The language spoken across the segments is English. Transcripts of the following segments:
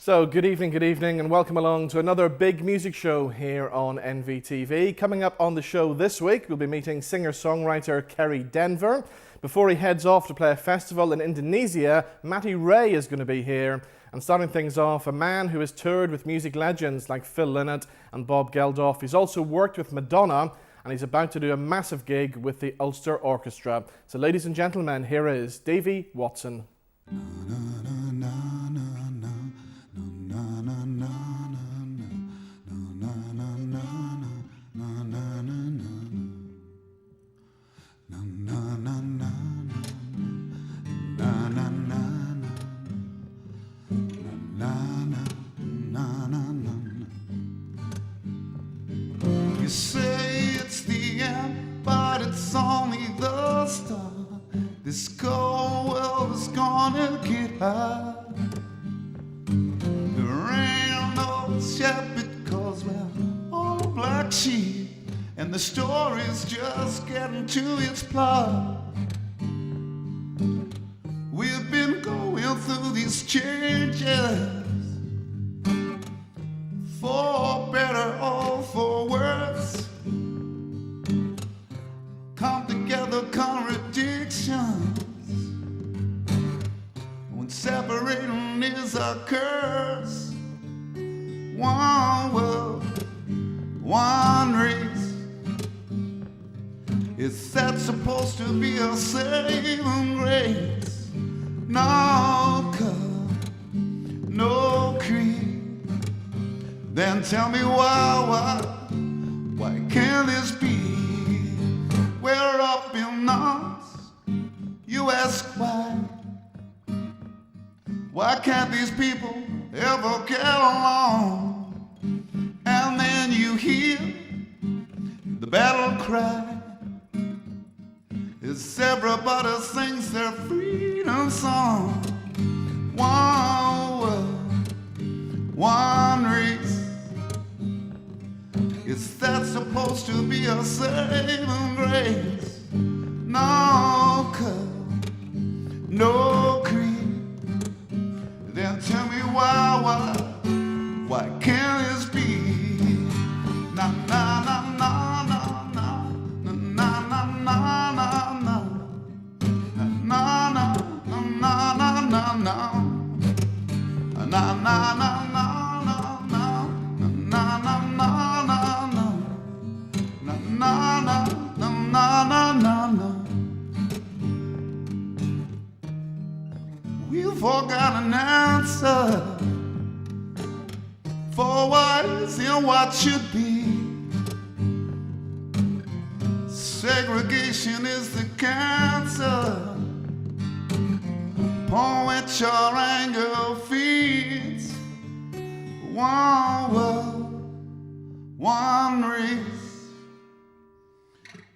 So, good evening, and welcome along to another big music show here on NVTV. Coming up on the show this week, we'll be meeting singer-songwriter Kerri Denvir. Before he heads off to play a festival in Indonesia, Matty Rea is going to be here. And starting things off, a man who has toured with music legends like Phil Lynott and Bob Geldof. He's also worked with Madonna, and he's about to do a massive gig with the Ulster Orchestra. So, ladies and gentlemen, here is Davy Watson. You say it's the end, but it's only the start. This cold world is gonna get hot. There ain't no shepherd, cause we're all black sheep, and the story's just getting to its plot. We've been going through these changes, for better or for worse. Come together contradictions, when separating is a curse. One world, one race. Is that supposed to be a saving grace? No color, no creed. Then tell me why can't this be? We're up in arms, you ask why. Why can't these people ever get along? And then you hear the battle cry as everybody sings their freedom song. One world, one race. Is that supposed to be a saving grace? No color, no creed. Then tell me why can't this be? Na na na na na na na na na na na na na na na na na na na. We've forgot an answer for what is and what should be. Segregation is the cancer upon which our anger feeds. One world, one race.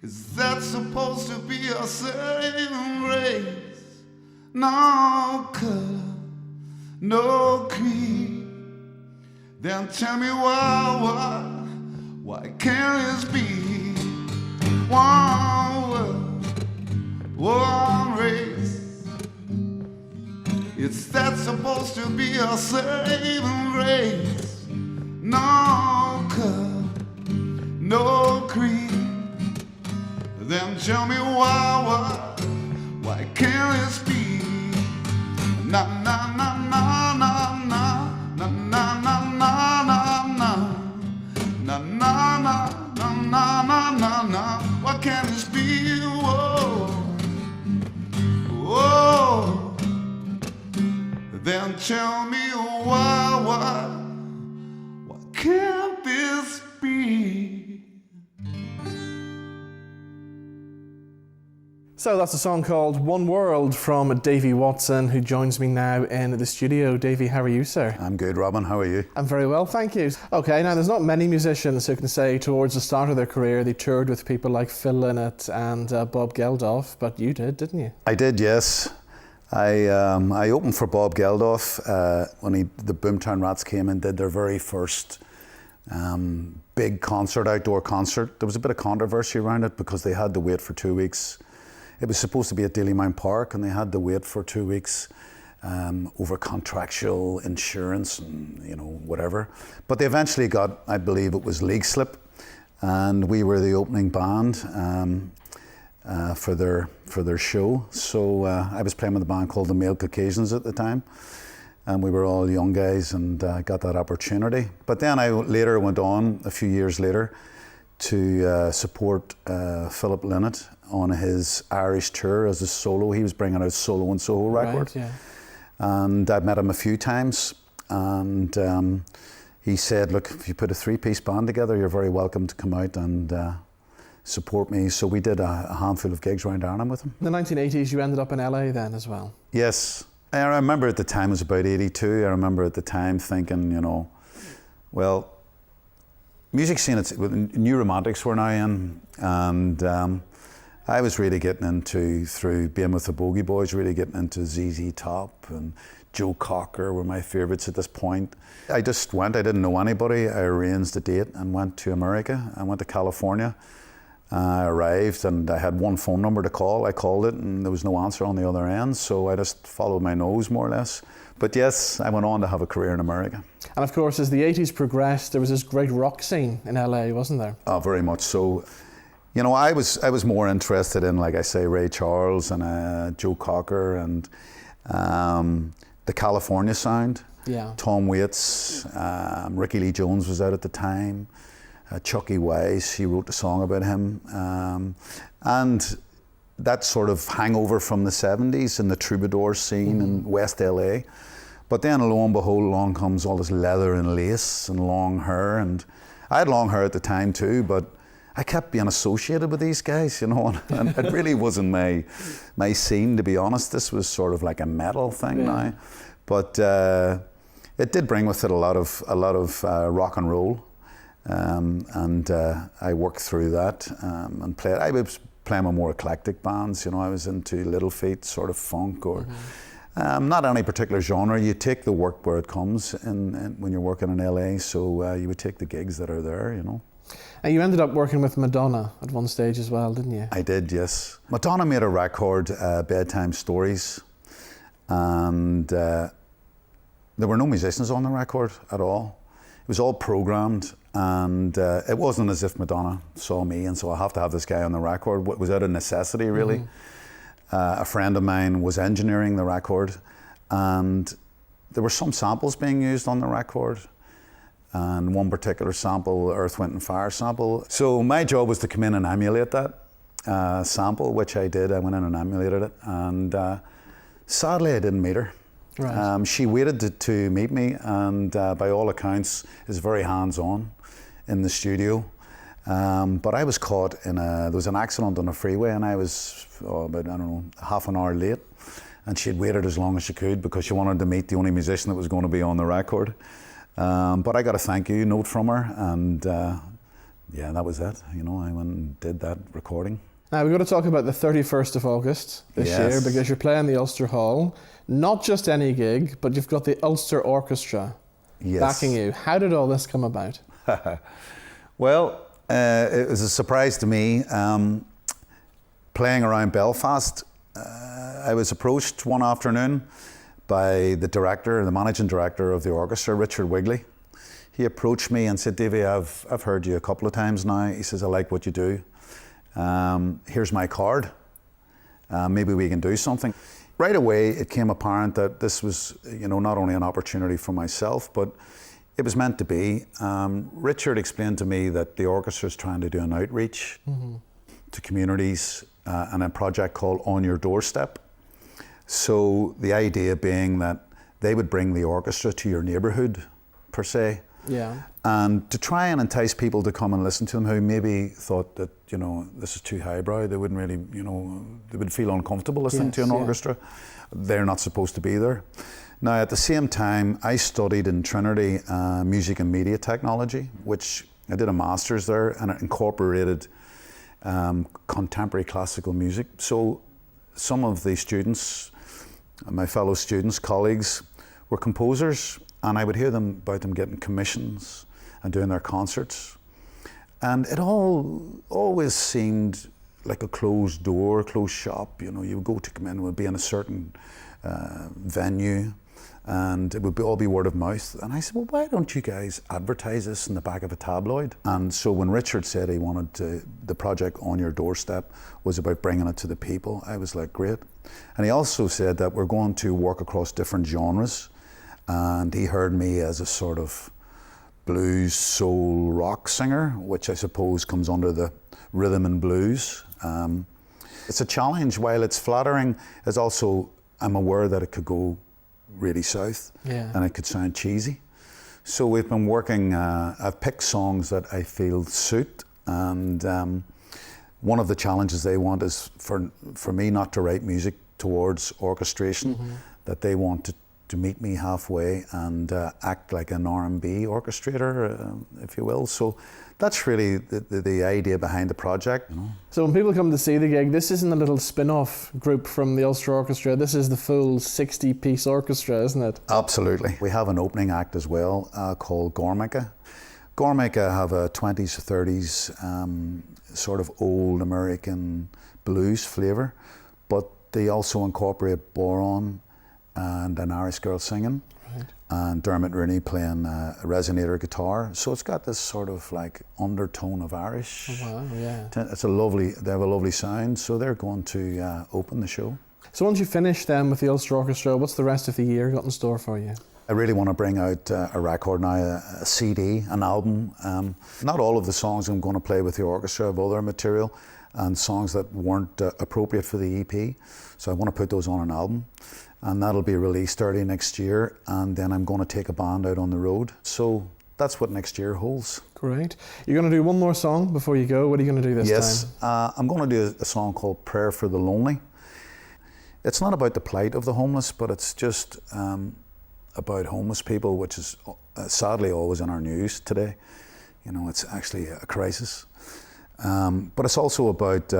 Is that supposed to be a saving grace? No color, no creed. Then tell me why can't this be? One world, one race. Is that supposed to be a saving grace? No color, no creed. Then tell me why can't this be? Na na na na na na na na na na na na na na na na na. Why can't this be? Whoa, whoa. Then tell me why can't this be? So that's a song called One World from Davy Watson, who joins me now in the studio. Davy, how are you, sir? I'm good, Robin. How are you? I'm very well, thank you. Okay, now there's not many musicians who can say towards the start of their career they toured with people like Phil Lynott and Bob Geldof, but you did, didn't you? I did, yes. I opened for Bob Geldof when the Boomtown Rats came and did their very first big concert, outdoor concert. There was a bit of controversy around it because they had to wait for 2 weeks. It was supposed to be at Dalymount Park and they had to wait for 2 weeks over contractual insurance and, you know, whatever. But they eventually got, I believe it was league slip, and we were the opening band for their show. So I was playing with a band called the Male Caucasians at the time, and we were all young guys and got that opportunity. But then I later went on, a few years later, to support Philip Lynott on his Irish tour as a solo. He was bringing out solo and Soho record. Right, yeah. And I'd met him a few times, and he said, look, if you put a three-piece band together, you're very welcome to come out and support me. So we did a handful of gigs around Ireland with him. In the 1980s, you ended up in LA then as well. Yes. I remember at the time, it was about 82, I remember at the time thinking, you know, well, music scene, New Romantics were now in, and I was really getting into, through being with the Bogey Boys, really getting into ZZ Top and Joe Cocker were my favourites at this point. I just went, I didn't know anybody, I arranged a date and went to America. I went to California. I arrived and I had one phone number to call. I called it and there was no answer on the other end, so I just followed my nose more or less. But yes, I went on to have a career in America. And of course, as the 80s progressed, there was this great rock scene in LA, wasn't there? Oh, very much so. You know, I was more interested in, like I say, Ray Charles and Joe Cocker and the California sound. Yeah. Tom Waits, Ricky Lee Jones was out at the time. Chucky Wise, he wrote a song about him. And that sort of hangover from the 70s and the troubadour scene in West LA. But then lo and behold, along comes all this leather and lace and long hair. And I had long hair at the time too, but I kept being associated with these guys, you know, and it really wasn't my scene, to be honest. This was sort of like a metal thing now. But it did bring with it a lot of rock and roll. And I worked through that and played. I was playing with more eclectic bands, you know. I was into Little Feat, sort of funk, or not any particular genre. You take the work where it comes when you're working in LA, so you would take the gigs that are there, you know. And you ended up working with Madonna at one stage as well, didn't you? I did, yes. Madonna made a record, Bedtime Stories, and there were no musicians on the record at all. It was all programmed, and it wasn't as if Madonna saw me and so I have to have this guy on the record. It was out of necessity, really. A friend of mine was engineering the record, and there were some samples being used on the record, and one particular sample, Earth, Wind and Fire sample. So my job was to come in and emulate that sample, which I did. I went in and emulated it, and sadly I didn't meet her. Right. She waited to meet me, and by all accounts is very hands-on in the studio. But I was caught there was an accident on the freeway, and I was about, I don't know, half an hour late. And she had waited as long as she could because she wanted to meet the only musician that was going to be on the record. But I got a thank you note from her, and yeah, that was it. You know, I went and did that recording. Now we've got to talk about the 31st of August this year, because you're playing the Ulster Hall. Not just any gig, but you've got the Ulster Orchestra backing you. How did all this come about? Well, it was a surprise to me. Playing around Belfast, I was approached one afternoon by the managing director of the orchestra, Richard Wigley. He approached me and said, Davy, I've heard you a couple of times now. He says, I like what you do. Here's my card. Maybe we can do something. Right away, it became apparent that this was, you know, not only an opportunity for myself, but it was meant to be. Richard explained to me that the orchestra is trying to do an outreach to communities and a project called On Your Doorstep. So the idea being that they would bring the orchestra to your neighbourhood, per se. Yeah. And to try and entice people to come and listen to them who maybe thought that, you know, this is too highbrow, they wouldn't really, you know, they would feel uncomfortable listening to an orchestra. They're not supposed to be there. Now, at the same time, I studied in Trinity music and media technology, which I did a master's there, and it incorporated contemporary classical music. So some of the students, my fellow students, colleagues, were composers, and I would hear about them getting commissions and doing their concerts. And it always seemed like a closed door, closed shop. You know, you would go to come in, it would be in a certain venue, and it would all be word of mouth. And I said, well, why don't you guys advertise this in the back of a tabloid? And so when Richard said he wanted the project On Your Doorstep was about bringing it to the people, I was like, great. And he also said that we're going to work across different genres, and he heard me as a sort of blues, soul, rock singer, which I suppose comes under the rhythm and blues. It's a challenge. While it's flattering, it's also, I'm aware that it could go really south, and it could sound cheesy. So we've been working, I've picked songs that I feel suit, and one of the challenges they want is for me not to write music towards orchestration, that they want to meet me halfway and act like an R&B orchestrator, if you will. So that's really the idea behind the project. You know? So when people come to see the gig, this isn't a little spin-off group from the Ulster Orchestra. This is the full 60-piece orchestra, isn't it? Absolutely. We have an opening act as well called Gormica. Gormica have a 20s, 30s sort of old American blues flavour, but they also incorporate boron and an Irish girl singing, and Dermot Rooney playing a resonator guitar. So it's got this sort of like undertone of Irish. Oh, wow, yeah. It's they have a lovely sound, so they're going to open the show. So once you finish then with the Ulster Orchestra, what's the rest of the year got in store for you? I really want to bring out a record now, a CD, an album. Not all of the songs I'm going to play with the orchestra, of other material and songs that weren't appropriate for the EP. So I want to put those on an album, and that'll be released early next year, and then I'm going to take a band out on the road. So that's what next year holds. Great. You're going to do one more song before you go. What are you going to do this time? Yes, I'm going to do a song called Prayer for the Lonely. It's not about the plight of the homeless, but it's just about homeless people, which is sadly always in our news today. You know, it's actually a crisis. But it's also about,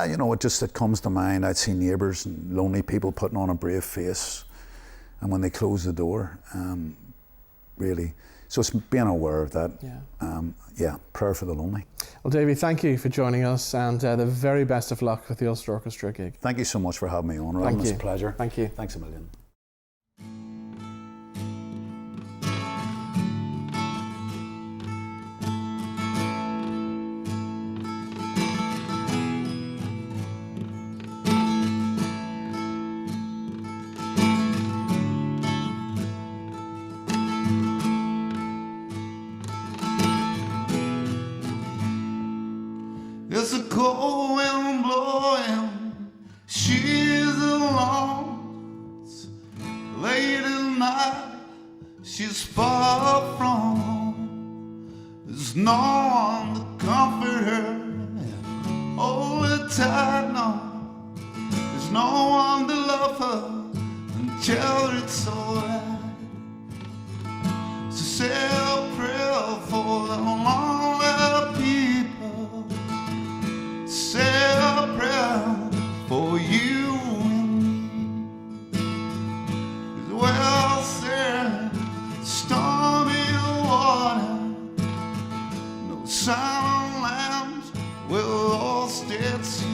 you know, it comes to mind. I'd see neighbours and lonely people putting on a brave face, and when they close the door, really. So it's being aware of that. Yeah, Prayer for the Lonely. Well, Davy, thank you for joining us, and the very best of luck with the Ulster Orchestra gig. Thank you so much for having me on, Robin. It's a pleasure. Thank you. Thanks a million. There's a cold wind blowing, she's alone. It's late at night, she's far from home. There's no one to comfort her, hold her tight, no. There's no one to love her and tell her it's alright. So say a prayer for the lonely people. Say a prayer for you and me. It's well said, stormy water, no silent lambs will lost at sea.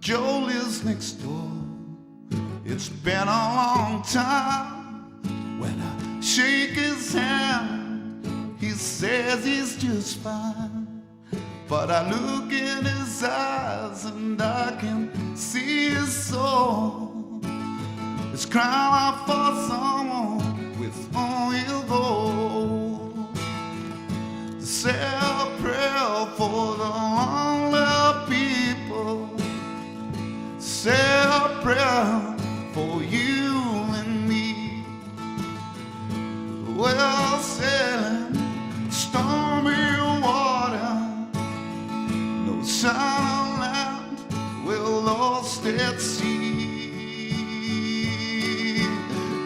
Joe lives next door, it's been a long time. When I shake his hand, he says he's just fine. But I look in his eyes and I can see his soul. He's crying out for someone with whom he'll go. To say a prayer for the lonely people. Say a prayer for you and me. Well sailing, stormy water, no silent land will lost at sea.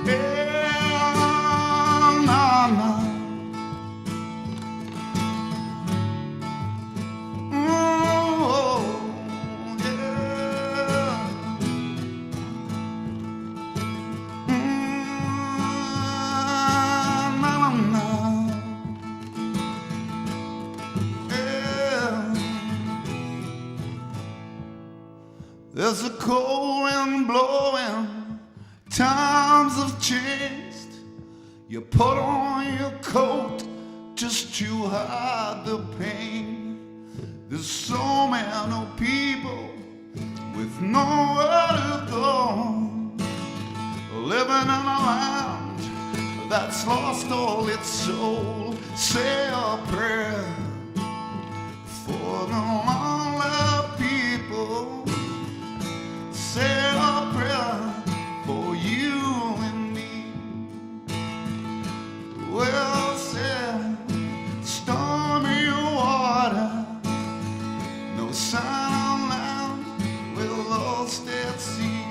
Yeah, nah, nah. Oh, yeah. Nah, nah, nah. Yeah. cold wind blowing, times have changed. You put on your coat just to hide the pain. There's so many people with nowhere to go, living in a land that's lost all its soul. Say a prayer for the lonely people. Say a prayer for you and me. Well said, stormy water, no sign of land, we're lost at sea.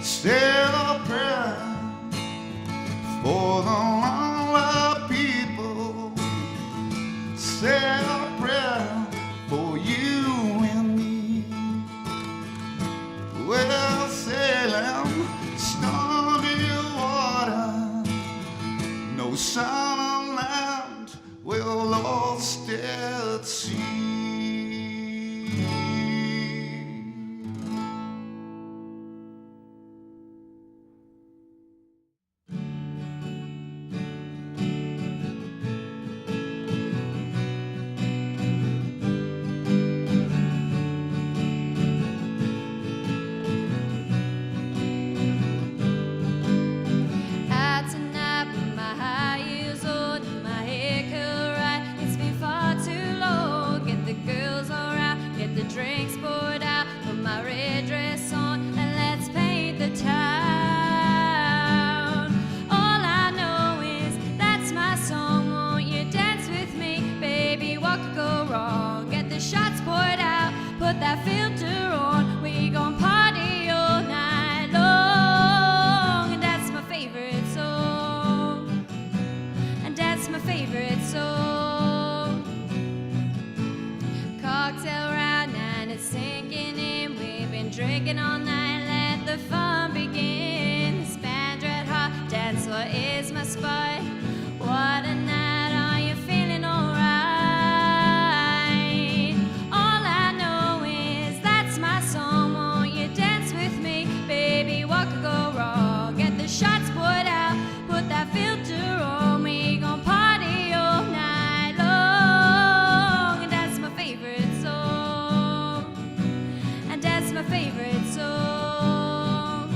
Say a prayer for the lonely people. Say a prayer for you and me. Well, sailing, stormy water, no sign of land, we're lost at sea. Drinks poured out, put my red dress on, and let's paint the town. All I know is that's my song. Won't you dance with me, baby? What could go wrong? Get the shots poured out, put that filter on. We gon' party all night long, and that's my favorite song. And that's my favorite song. Cocktail round and it's sinking in. We've been drinking all night, let the fun begin. This band red hot, dance floor is my spot. What a night, are you feeling alright? All I know is that's my song. Won't you dance with me, baby? What could go wrong? Get the shots poured out, put that filter on. We gon' party all night long, and that's my favorite song. And that's my favorite song.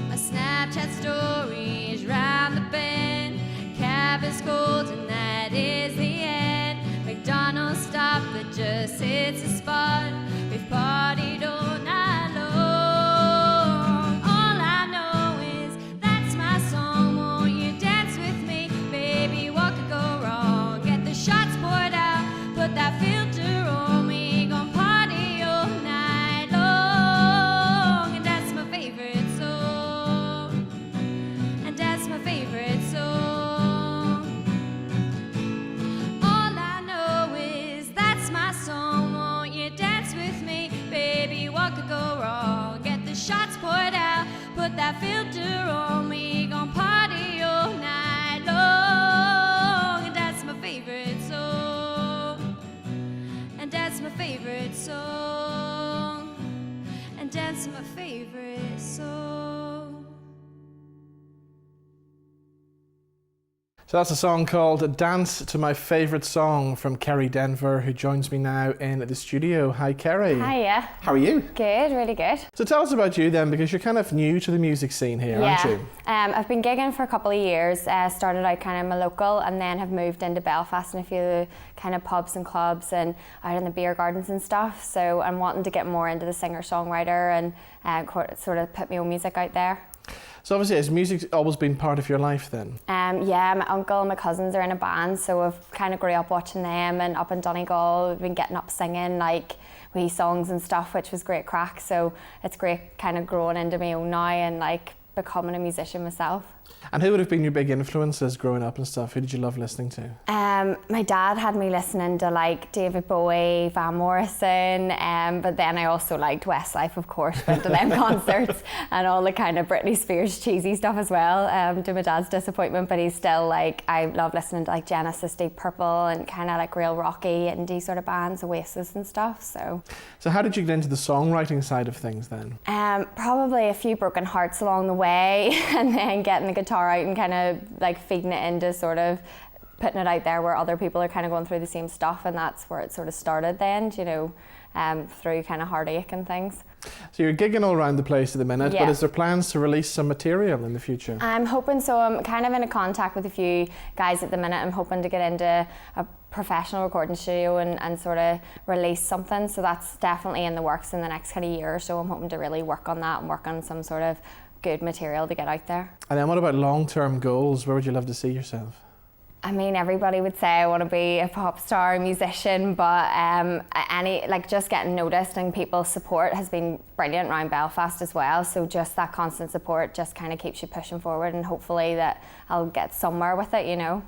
My Snapchat story is round the bend. Cab is cold and that is the end. McDonald's stop that just hits the spot. We've partied all night long. All I know is that's my song. Won't you dance with me, baby? What could go wrong? Get the shots poured out, put that filter on. We gon' party all night long, and that's my favorite song. And that's my favorite song. All I know is that's my song. Won't you dance with me, baby? What could go wrong? Get the shots poured out, put that filter on. We gon' party all night long, and that's my favorite song. And that's my favorite song. And that's my favorite song. So that's a song called Dance to My Favourite Song from Kerri Denvir, who joins me now in the studio. Hi, Kerri. Hiya. How are you? Good, really good. So tell us about you then, because you're kind of new to the music scene here, aren't you? I've been gigging for a couple of years. Started out kind of in my local and then have moved into Belfast and a few of the kind of pubs and clubs and out in the beer gardens and stuff. So I'm wanting to get more into the singer-songwriter and sort of put my own music out there. So obviously, has music always been part of your life then? Yeah, my uncle and my cousins are in a band, so I've kind of grew up watching them, and up in Donegal we've been getting up singing like wee songs and stuff, which was great crack. So it's great kind of growing into my own now and like becoming a musician myself. And who would have been your big influences growing up and stuff? Who did you love listening to? My dad had me listening to like David Bowie, Van Morrison, but then I also liked Westlife, of course, went to them concerts and all the kind of Britney Spears cheesy stuff as well, to my dad's disappointment, but he's still like, I love listening to like Genesis, Deep Purple and kind of like real rocky indie sort of bands, Oasis and stuff, so. So how did you get into the songwriting side of things then? Probably a few broken hearts along the way and then getting the guitar out and kind of like feeding it into sort of putting it out there where other people are kind of going through the same stuff, and that's where it sort of started then, you know, through kind of heartache and things. So you're gigging all around the place at the minute, Yeah. but is there plans to release some material in the future? I'm hoping so. I'm kind of in a contact with a few guys at the minute. I'm hoping to get into a professional recording studio and sort of release something, so that's definitely in the works in the next kind of year or so. I'm hoping to really work on that and work on some sort of good material to get out there. And then what about long-term goals? Where would you love to see yourself? I mean, everybody would say I want to be a pop star, a musician, but just getting noticed and people's support has been brilliant around Belfast as well. So just that constant support just kind of keeps you pushing forward, and hopefully that I'll get somewhere with it, you know.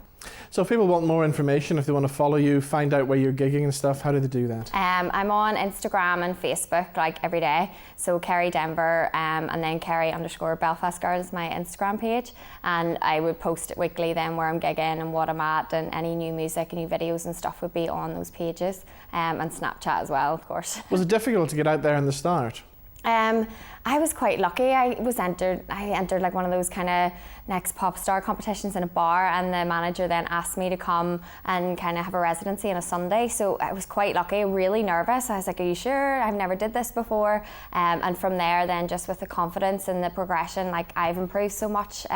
So if people want more information, if they want to follow you, find out where you're gigging and stuff, how do they do that? I'm on Instagram and Facebook like every day. So Kerri Denvir and then Kerri_Belfast Girl is my Instagram page. And I would post it weekly then where I'm gigging and what I'm at, and any new music and new videos and stuff would be on those pages. And Snapchat as well, of course. Was it difficult to get out there in the start? I was quite lucky. I entered like one of those kind of next pop star competitions in a bar, and the manager then asked me to come and kind of have a residency on a Sunday. So I was quite lucky, really nervous. I was like, are you sure? I've never did this before. And from there then, just with the confidence and the progression, like I've improved so much.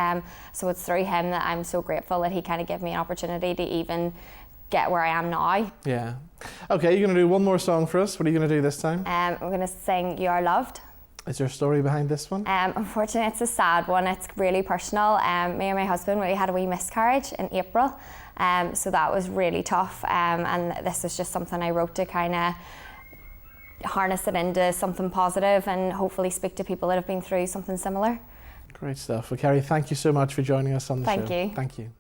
So it's through him that I'm so grateful that he kind of gave me an opportunity to even get where I am now. Yeah. Okay, you're going to do one more song for us. What are you going to do this time? I'm going to sing You Are Loved. Is there a story behind this one? Unfortunately, it's a sad one. It's really personal. Me and my husband, we had a wee miscarriage in April. So that was really tough. And this is just something I wrote to kind of harness it into something positive and hopefully speak to people that have been through something similar. Great stuff. Well, Kerri, thank you so much for joining us on the show. Thank you. Thank you.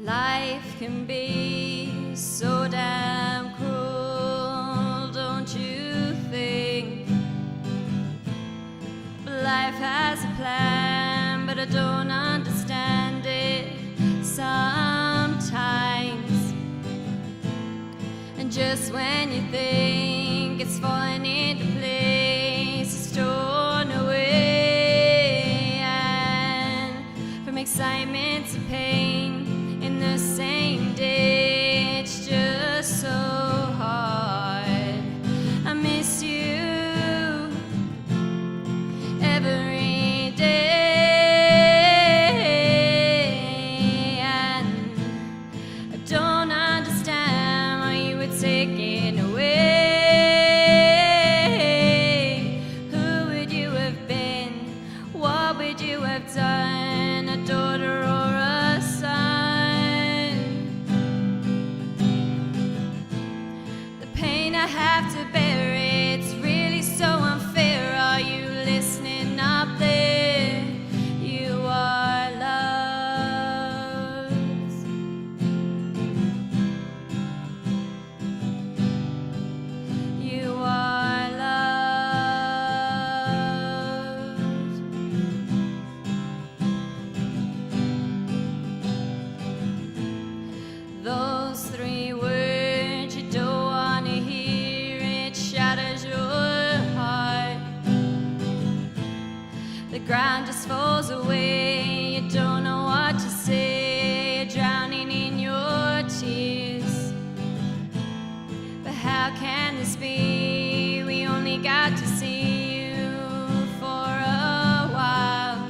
Life can be so damn cruel, don't you think? Life has a plan, but I don't understand it sometimes. And just when you think it's falling into place, it's torn away. And from excitement to pain in the same day, it's just so hard. I miss you every day, and I don't understand why you would take it away. Who would you have been? What would you have done? A daughter or a son? I have to bear it. It's really so unfair. Are you listening up there? You are loved. You are loved. Those three words you don't want to hear, shatters your heart. The ground just falls away. You don't know what to say. You're drowning in your tears. But how can this be? We only got to see you for a while.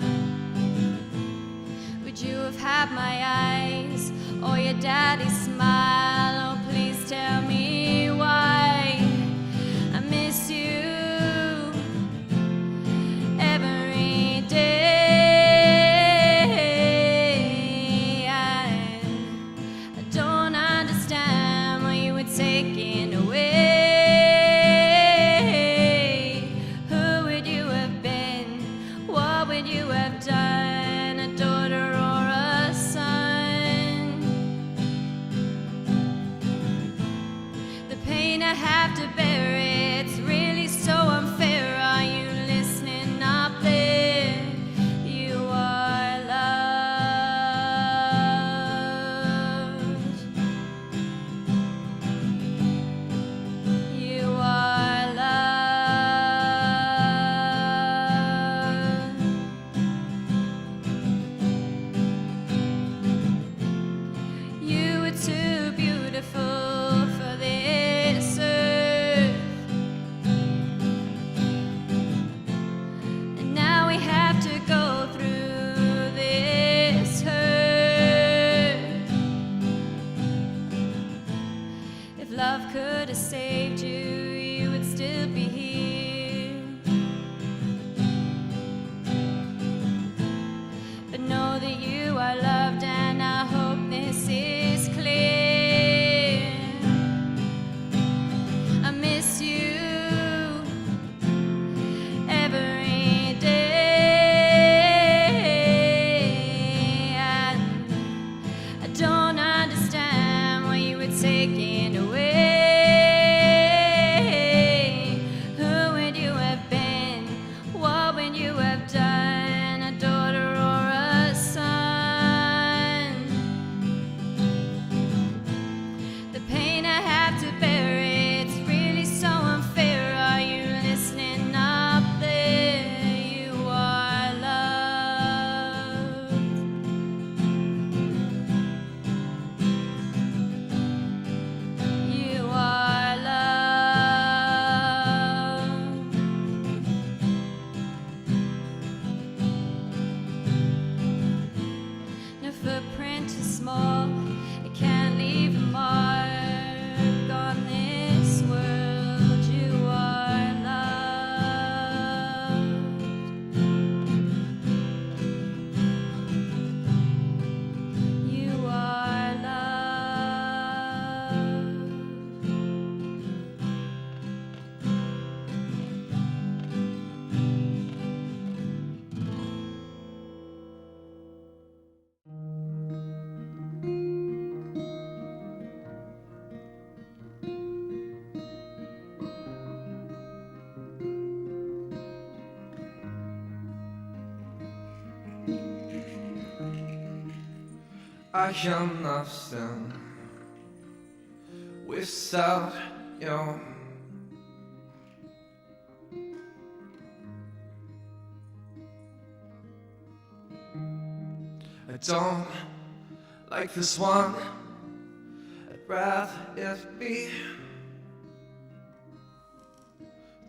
Would you have had my eyes or your daddy's smile? Oh, please tell me why. I miss you every day. could have saved you, you would still be here. But know that you are loved, and I hope this is clear. I miss you every day, and I don't understand why you were taken away. Who would you have been? What would you have done? A daughter or a son? The pain I have to bear, it's really so unfair. Are you listening up there? You are loved. You are loved. No footprint too small, it can't leave a mark on this world. You are loved. You are loved. I am nothing without you. I don't like this one, I'd rather it be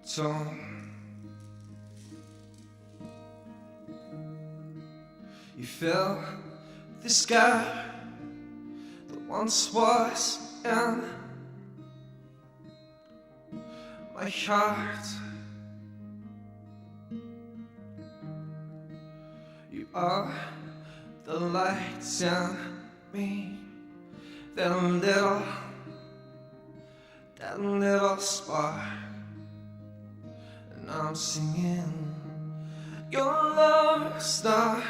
two. You fill this gap that once was in my heart. You are the light in me, that little spark, and I'm singing. Your love is not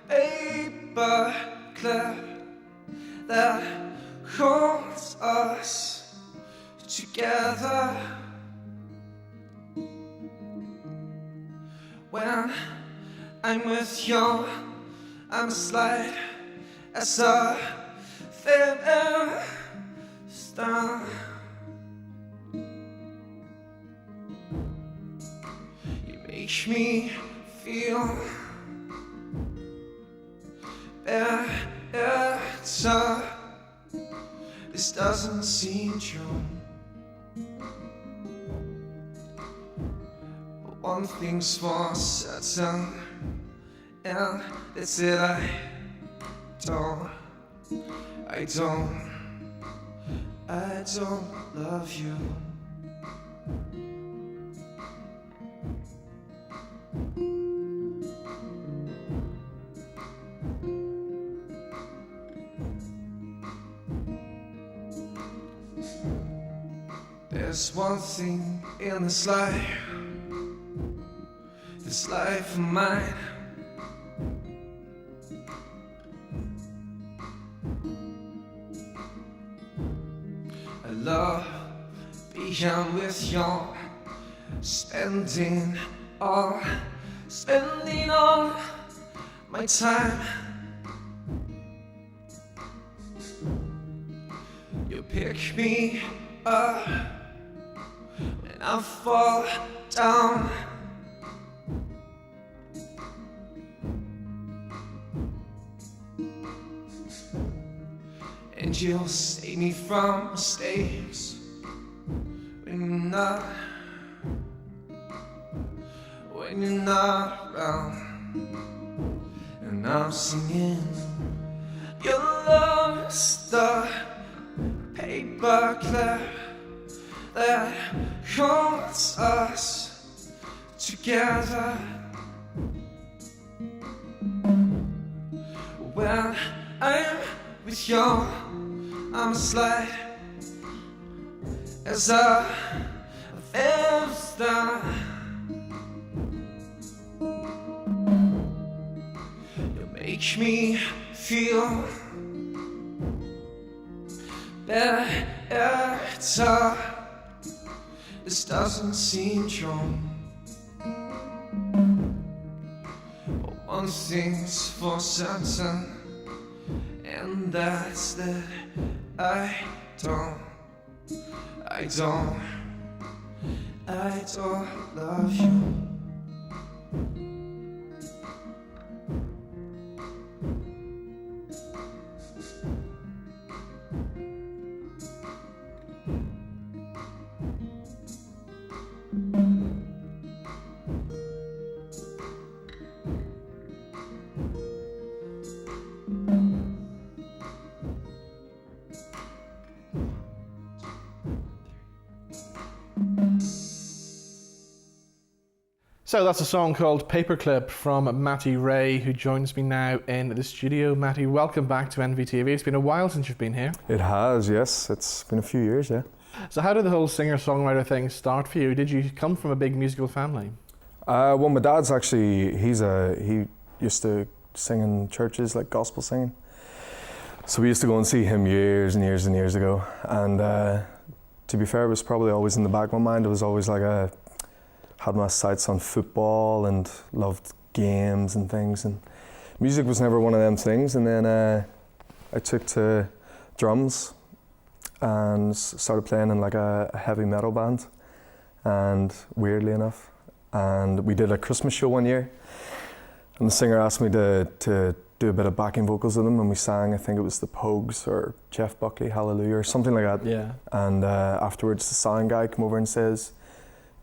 paper clip that holds us together. When I'm with you, I'm as light as a thin star. You make me feel better. This doesn't seem true, but one thing's for certain, and that's it. I don't love you. There's one thing in this life of mine. I love being with you, spending all my time. You pick me up when I fall down. And you'll save me from mistakes when you're not around. And I'm singing, your love is the paper clip holds us together. When I'm with you, I'm as light as I've ever done. You make me feel better every time. This doesn't seem true. But one thing's for certain, and that's that I don't love you. So that's a song called Paperclip from Matty Rea, who joins me now in the studio. Matty, welcome back to NVTV. It's been a while since you've been here. It has, yes. It's been a few years, yeah. So how did the whole singer-songwriter thing start for you? Did you come from a big musical family? Well, my dad's actually, he used to sing in churches, like gospel singing. So we used to go and see him years and years and years ago. And to be fair, it was probably always in the back of my mind. It was always like had my sights on football and loved games and things. And music was never one of them things. And then I took to drums and started playing in like a heavy metal band. And weirdly enough, and we did a Christmas show one year, and the singer asked me to do a bit of backing vocals with him, and we sang, I think it was the Pogues or Jeff Buckley, Hallelujah, or something like that. Yeah. And afterwards the sound guy came over and says,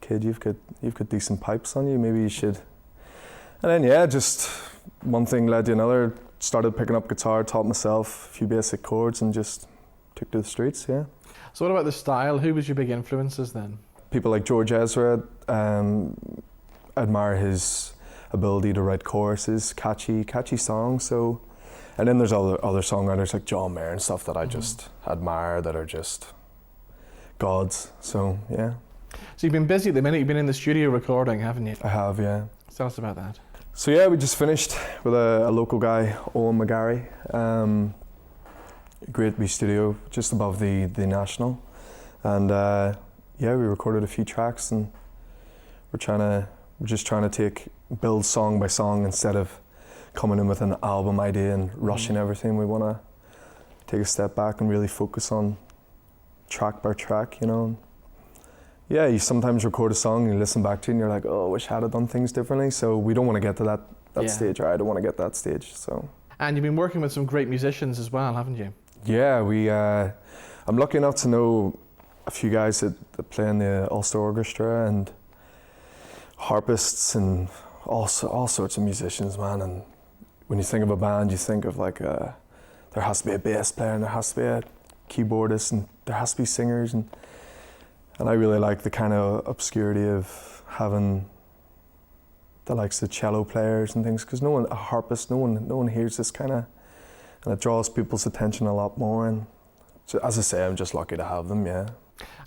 "Kid, you've got decent pipes on you, maybe you should." And then yeah, just one thing led to another, started picking up guitar, taught myself a few basic chords and just took to the streets, yeah. So what about the style? Who was your big influences then? People like George Ezra, admire his ability to write choruses, catchy songs. So, and then there's other songwriters like John Mayer and stuff that I just admire, that are just gods. So yeah. So you've been busy at the minute. You've been in the studio recording, haven't you? I have, yeah. Tell us about that. So yeah, we just finished with a local guy, Owen McGarry. Great wee studio just above the National, and yeah, we recorded a few tracks, and we're just trying to build song by song instead of coming in with an album idea and rushing everything. We want to take a step back and really focus on track by track, you know. Yeah, you sometimes record a song and you listen back to it and you're like, oh, I wish I had done things differently. So we don't want to get to that stage, or I don't want to get that stage. So. And you've been working with some great musicians as well, haven't you? Yeah, I'm lucky enough to know a few guys that play in the Ulster Orchestra, and harpists, and all sorts of musicians, man. And when you think of a band, you think of like there has to be a bass player, and there has to be a keyboardist, and there has to be singers, and I really like the kind of obscurity of having the likes of cello players and things, because a harpist, no one hears this kind of, and it draws people's attention a lot more. And so, as I say, I'm just lucky to have them, yeah.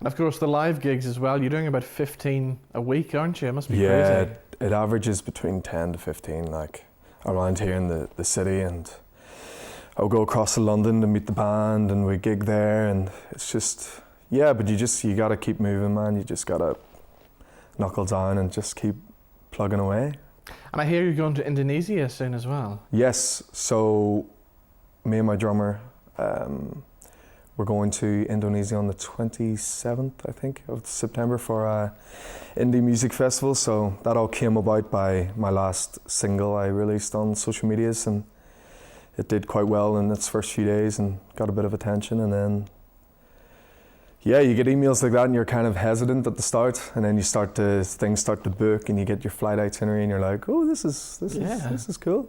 And of course the live gigs as well. You're doing about 15 a week, aren't you? It must be crazy. Yeah, it averages between 10 to 15, like around here in the city, and I'll go across to London to meet the band, and we gig there, and it's just, yeah, but you gotta keep moving, man. You just gotta knuckle down and just keep plugging away. And I hear you're going to Indonesia soon as well. Yes, so me and my drummer, we're going to Indonesia on the 27th, I think, of September for a indie music festival. So that all came about by my last single I released on social medias, and it did quite well in its first few days and got a bit of attention. And then, yeah, you get emails like that and you're kind of hesitant at the start, and then things start to book, and you get your flight itinerary and you're like, oh, this is cool.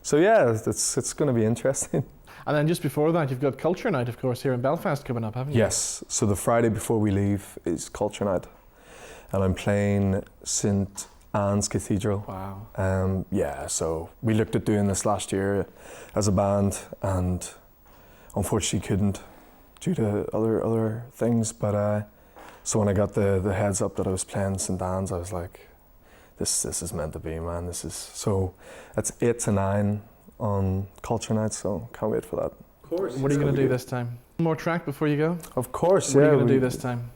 So yeah, it's going to be interesting. And then just before that, you've got Culture Night, of course, here in Belfast coming up, haven't you? Yes, so the Friday before we leave is Culture Night. and I'm playing St Anne's Cathedral. Wow. Yeah, so we looked at doing this last year as a band, and unfortunately couldn't due to other things. But so when I got the heads up that I was playing St Anne's, I was like, this is meant to be, man. This is so. It's 8 to 9 on Culture Night, so can't wait for that. Of course. What are you going to do this time? One more track before you go? Of course, What yeah. are you going to do this time?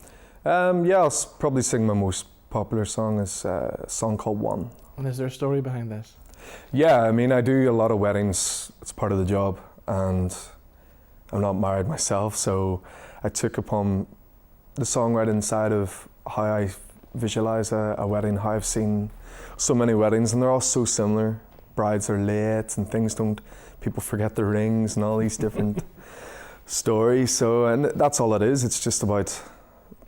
Yeah, I'll probably sing my most popular song. Is a song called One. And is there a story behind this? Yeah, I mean, I do a lot of weddings. It's part of the job, and I'm not married myself, so I took upon the songwriting side of how I visualize a wedding, how I've seen so many weddings, and they're all so similar. Brides are late and things don't, people forget their rings and all these different stories. So, and that's all it is. It's just about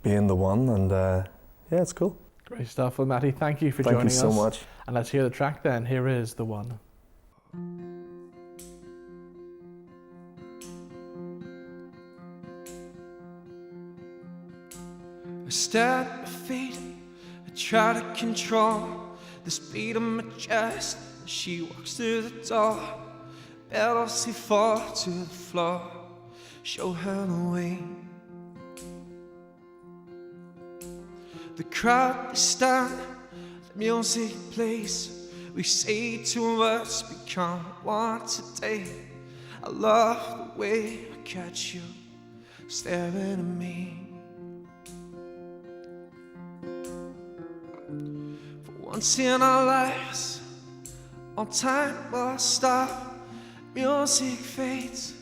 being the one, and yeah, it's cool. Great stuff. Well, Matty, thank you for joining us. Thank you so much. And let's hear the track then. Here is The One. I stand at my feet, I try to control the speed of my chest. She walks through the door, petals fall to the floor. Show her the way. The crowd they stand, the music plays. We say two words, become one today. I love the way I catch you staring at me. Once in our lives, all time will stop, music fades.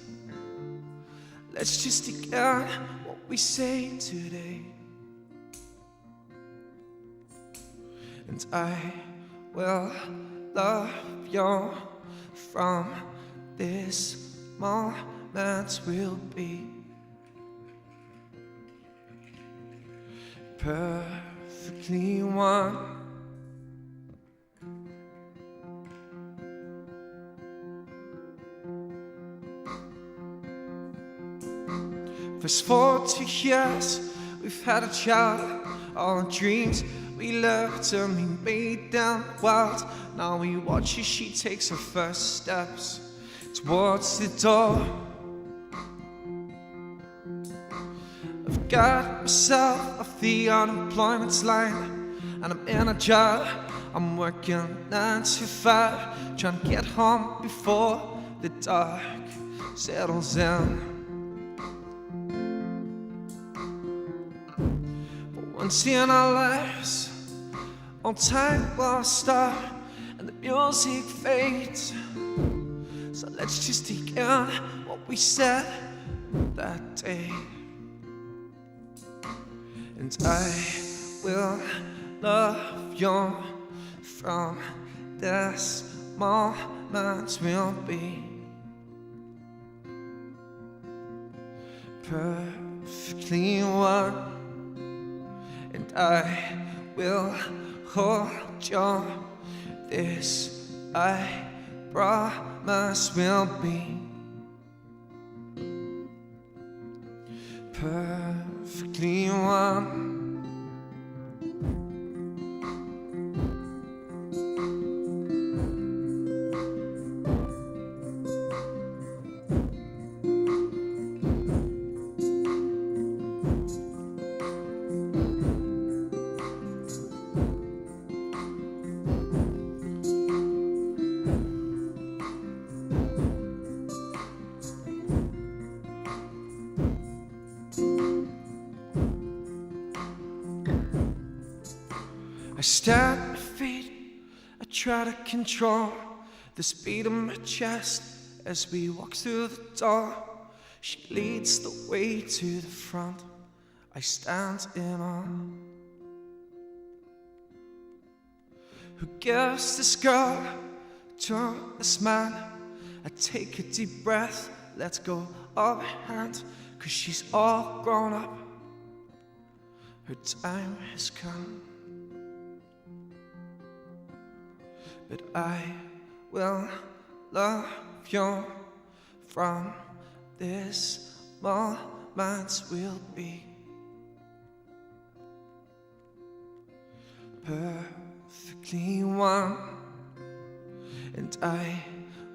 Let's just take out what we say today. And I will love you from this moment will be perfectly one. Fast forward 2 years, we've had a child. All our dreams we loved to be made down wild. Now we watch as she takes her first steps towards the door. I've got myself off the unemployment line, and I'm in a job. I'm working 9 to 5, trying to get home before the dark settles in. Once in our lives, all time will stop and the music fades. So let's just take in what we said that day. And I will love you from this moment will be perfectly one. And I will hold you. This I promise will be perfectly one. I stand at my feet, I try to control the speed of my chest as we walk through the door. She leads the way to the front, I stand in awe. Who gives this girl to this man? I take a deep breath, let go of her hand, 'cause she's all grown up, her time has come. But I will love you from this moment will be perfectly one, and I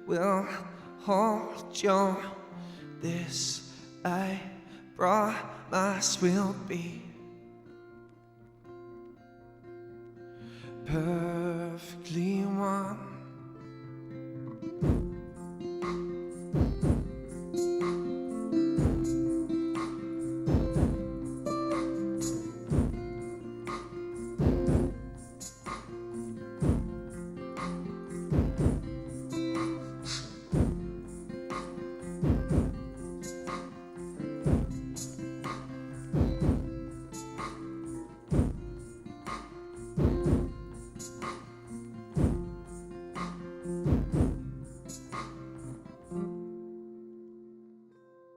will hold you. This I promise will be perfectly one.